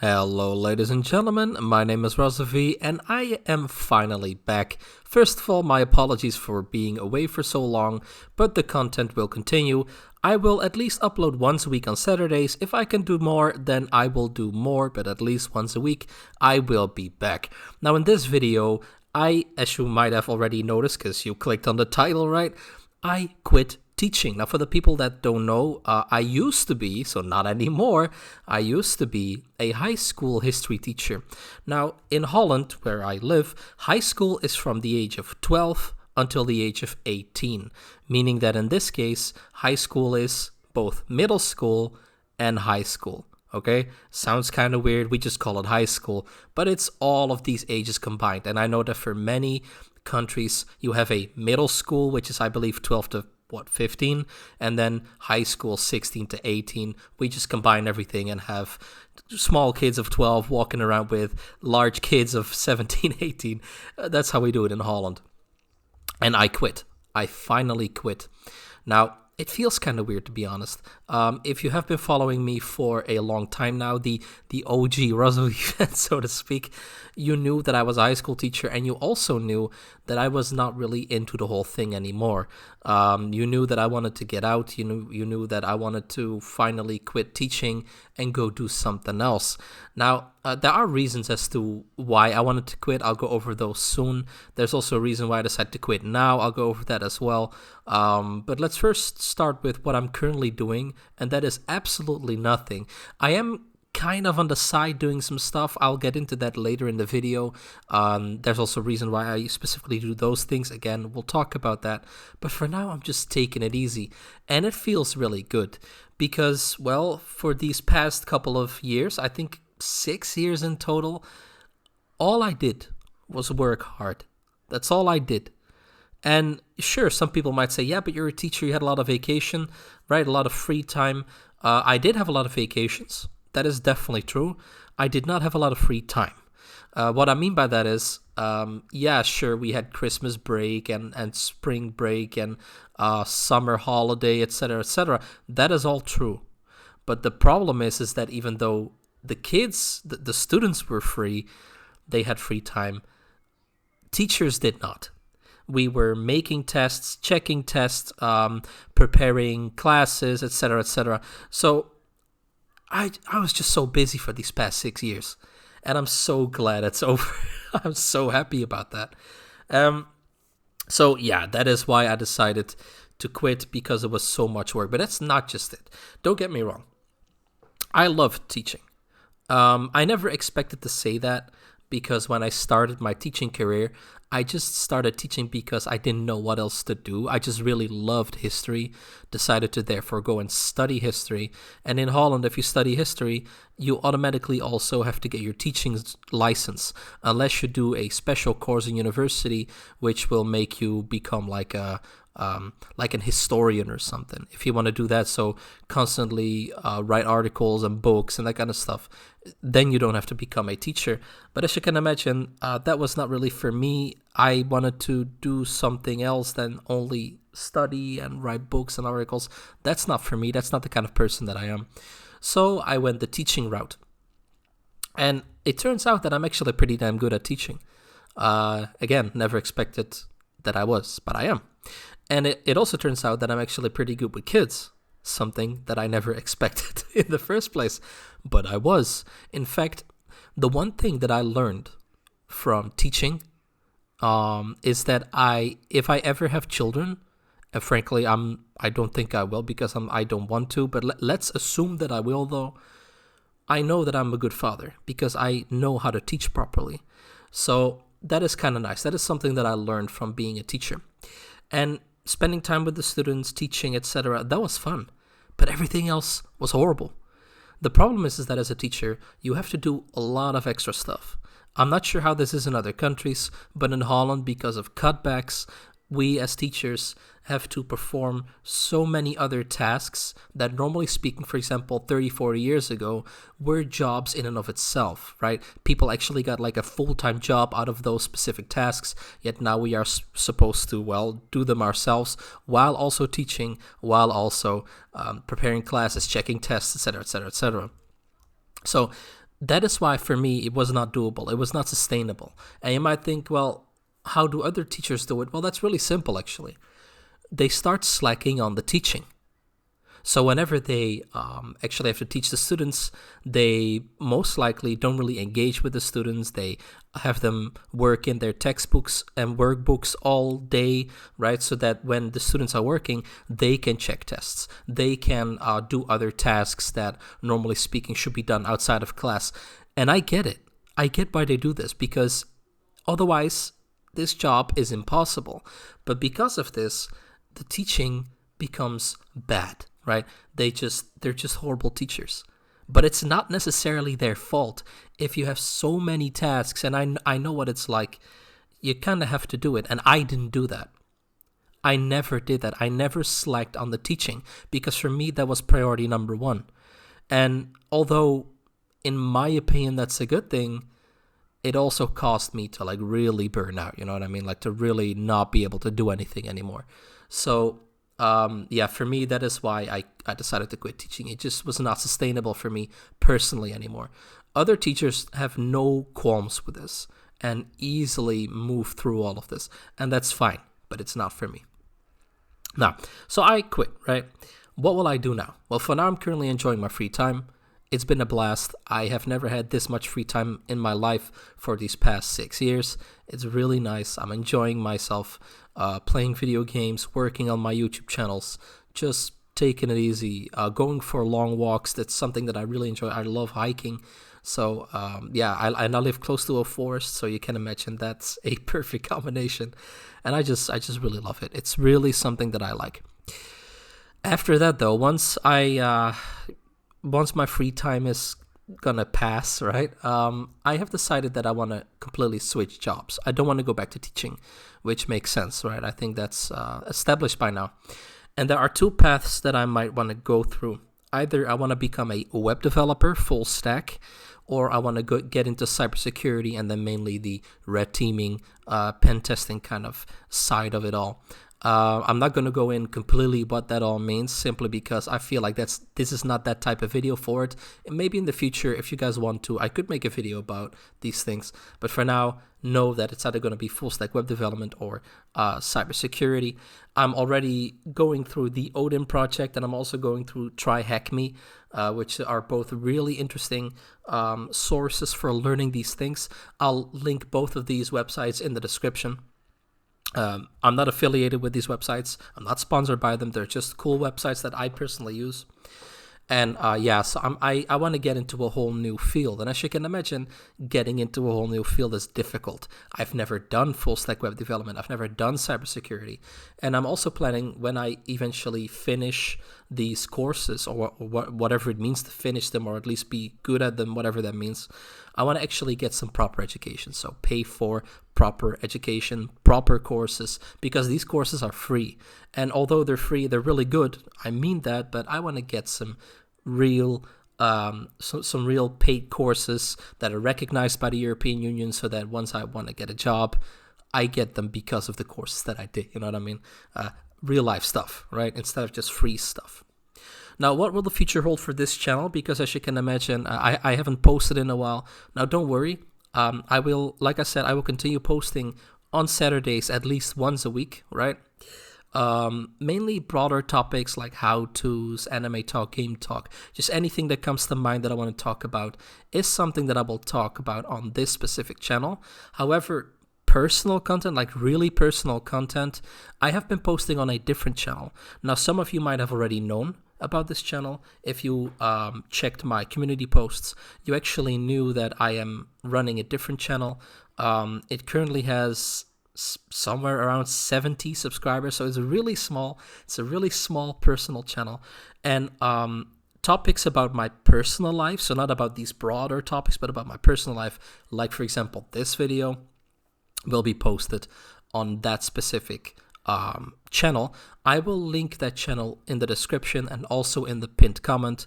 Hello, ladies and gentlemen. My name is Razovy, and I am finally back. First of all, my apologies for being away for so long, but the content will continue. I will at least upload once a week on Saturdays. If I can do more, then I will do more, but at least once a week, I will be back. Now, in this video, as you might have already noticed, because you clicked on the title, right? I quit teaching. Now, for the people that don't know, I used to be, so not anymore, I used to be a high school history teacher. Now, in Holland, where I live, high school is from the age of 12 until the age of 18, meaning that in this case, high school is both middle school and high school. Okay, sounds kind of weird. We just call it high school, but it's all of these ages combined. And I know that for many countries, you have a middle school, which is, I believe, 12 to 15, and then high school 16 to 18. We just combine everything and have small kids of 12 walking around with large kids of 17, 18. That's how we do it in Holland. And I quit. I finally quit. Now, it feels kind of weird, to be honest. If you have been following me for a long time now, the OG Razovy fan, so to speak, you knew that I was a high school teacher, and you also knew that I was not really into the whole thing anymore. You knew that I wanted to get out. You knew that I wanted to finally quit teaching and go do something else. Now, there are reasons as to why I wanted to quit. I'll go over those soon. There's also a reason why I decided to quit now. I'll go over that as well. But let's first start with what I'm currently doing, and that is absolutely nothing. I am kind of on the side doing some stuff. I'll get into that later in the video. There's also a reason why I specifically do those things. Again, we'll talk about that. But for now, I'm just taking it easy. And it feels really good because, well, for these past couple of years, I think 6 years in total, all I did was work hard. That's all I did. And sure, some people might say, yeah, but you're a teacher, you had a lot of vacation, right? A lot of free time. I did have a lot of vacations. That is definitely true. I did not have a lot of free time. What I mean by that is, yeah, sure, we had Christmas break and spring break and summer holiday, etc., etc. That is all true. But the problem is that even though the kids, the students were free, they had free time, teachers did not. We were making tests, checking tests, preparing classes, etc., etc. So I was just so busy for these past 6 years, and I'm so glad it's over. I'm so happy about that. So yeah, that is why I decided to quit, because it was so much work. But that's not just it. Don't get me wrong. I love teaching. I never expected to say that, because when I started my teaching career, I just started teaching because I didn't know what else to do. I just really loved history, decided to therefore go and study history. And in Holland, if you study history, you automatically also have to get your teaching license, unless you do a special course in university, which will make you become like an historian or something, if you want to do that. So constantly write articles and books and that kind of stuff. Then you don't have to become a teacher. But as you can imagine, that was not really for me. I wanted to do something else than only study and write books and articles. That's not for me. That's not the kind of person that I am. So I went the teaching route. And it turns out that I'm actually pretty damn good at teaching. Again, never expected that I was, but I am. And it also turns out that I'm actually pretty good with kids, something that I never expected in the first place, but I was. In fact, the one thing that I learned from teaching is that if I ever have children, and frankly, I don't think I will, because I don't want to, but let's assume that I will, though. I know that I'm a good father because I know how to teach properly. So that is kind of nice. That is something that I learned from being a teacher. And spending time with the students, teaching, etc., that was fun. But everything else was horrible. The problem is that as a teacher, you have to do a lot of extra stuff. I'm not sure how this is in other countries, but in Holland, because of cutbacks, we as teachers have to perform so many other tasks that, normally speaking, for example, 30, 40 years ago, were jobs in and of itself, right? People actually got like a full-time job out of those specific tasks, yet now we are supposed to, well, do them ourselves while also teaching, while also preparing classes, checking tests, etc., etc., etc. So that is why for me it was not doable. It was not sustainable. And you might think, well, how do other teachers do it? Well, that's really simple actually. They start slacking on the teaching. So whenever they actually have to teach the students, they most likely don't really engage with the students. They have them work in their textbooks and workbooks all day, right? So that when the students are working, they can check tests. They can do other tasks that, normally speaking, should be done outside of class. And I get it. I get why they do this, because otherwise this job is impossible. But because of this, the teaching becomes bad. Right? They're just horrible teachers. But it's not necessarily their fault if you have so many tasks, and I know what it's like. You kind of have to do it, and I didn't do that. I never did that. I never slacked on the teaching, because for me that was priority number one. And although in my opinion that's a good thing, it also caused me to like really burn out, you know what I mean? Like to really not be able to do anything anymore. So for me, that is why I decided to quit teaching. It just was not sustainable for me personally anymore. Other teachers have no qualms with this and easily move through all of this, and that's fine, but it's not for me. Now, so I quit, right? What will I do now? Well, for now, I'm currently enjoying my free time. It's been a blast. I have never had this much free time in my life for these past 6 years. It's really nice. I'm enjoying myself, playing video games, working on my YouTube channels, just taking it easy, going for long walks. That's something that I really enjoy. I love hiking. So, I live close to a forest, so you can imagine that's a perfect combination. And I just really love it. It's really something that I like. After that, though, once my free time is gonna pass, right? I have decided that I want to completely switch jobs. I don't want to go back to teaching, which makes sense, right? I think that's established by now. And there are two paths that I might want to go through. Either I want to become a web developer, full stack, or I want to get into cybersecurity and then mainly the red teaming, pen testing kind of side of it all. I'm not going to go in completely what that all means, simply because I feel like this is not that type of video for it. And maybe in the future, if you guys want to, I could make a video about these things. But for now, know that it's either going to be full stack web development or cybersecurity. I'm already going through the Odin project, and I'm also going through Try Hack Me, which are both really interesting sources for learning these things. I'll link both of these websites in the description. I'm not affiliated with these websites. I'm not sponsored by them. They're just cool websites that I personally use. And so I want to get into a whole new field. And as you can imagine, getting into a whole new field is difficult. I've never done full stack web development. I've never done cybersecurity. And I'm also planning, when I eventually finish these courses, or whatever it means to finish them, or at least be good at them, whatever that means, I want to actually get some proper education. So pay for proper education, proper courses, because these courses are free. And although they're free, they're really good. I mean that, but I want to get some real some real paid courses that are recognized by the European Union, so that once I want to get a job, I get them because of the courses that I did. You know what I mean? Real life stuff, right? Instead of just free stuff. Now, what will the future hold for this channel? Because as you can imagine, I haven't posted in a while. Now, don't worry. I will, like I said, I will continue posting on Saturdays at least once a week, right? Mainly broader topics like how-tos, anime talk, game talk, just anything that comes to mind that I want to talk about is something that I will talk about on this specific channel. However, personal content, like really personal content, I have been posting on a different channel. Now, some of you might have already known about this channel. If you checked my community posts, you actually knew that I am running a different channel. It currently has somewhere around 70 subscribers, so it's really small. It's a really small personal channel, and topics about my personal life, so not about these broader topics, but about my personal life, like for example this video will be posted on that specific channel. I will link that channel in the description and also in the pinned comment.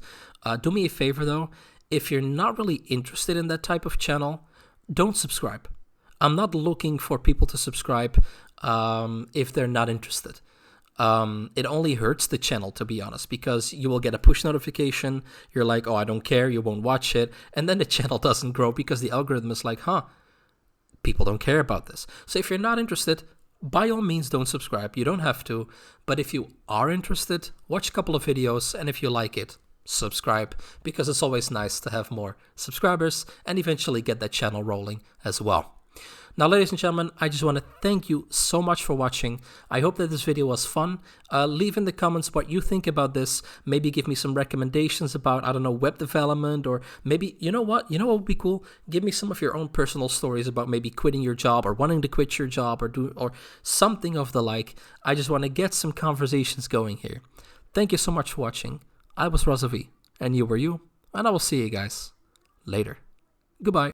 Do me a favor though, if you're not really interested in that type of channel, don't subscribe. I'm not looking for people to subscribe if they're not interested. it only hurts the channel, to be honest, because you will get a push notification. You're like, oh, I don't care, you won't watch it. And then the channel doesn't grow because the algorithm is like, people don't care about this. So if you're not interested, by all means, don't subscribe. You don't have to. But if you are interested, watch a couple of videos. And if you like it, subscribe, because it's always nice to have more subscribers and eventually get that channel rolling as well. Now, ladies and gentlemen, I just want to thank you so much for watching. I hope that this video was fun. Leave in the comments what you think about this. Maybe give me some recommendations about, I don't know, web development, or maybe, you know what would be cool? Give me some of your own personal stories about maybe quitting your job or wanting to quit your job or something of the like. I just want to get some conversations going here. Thank you so much for watching. I was Razovy, and you were you, and I will see you guys later. Goodbye.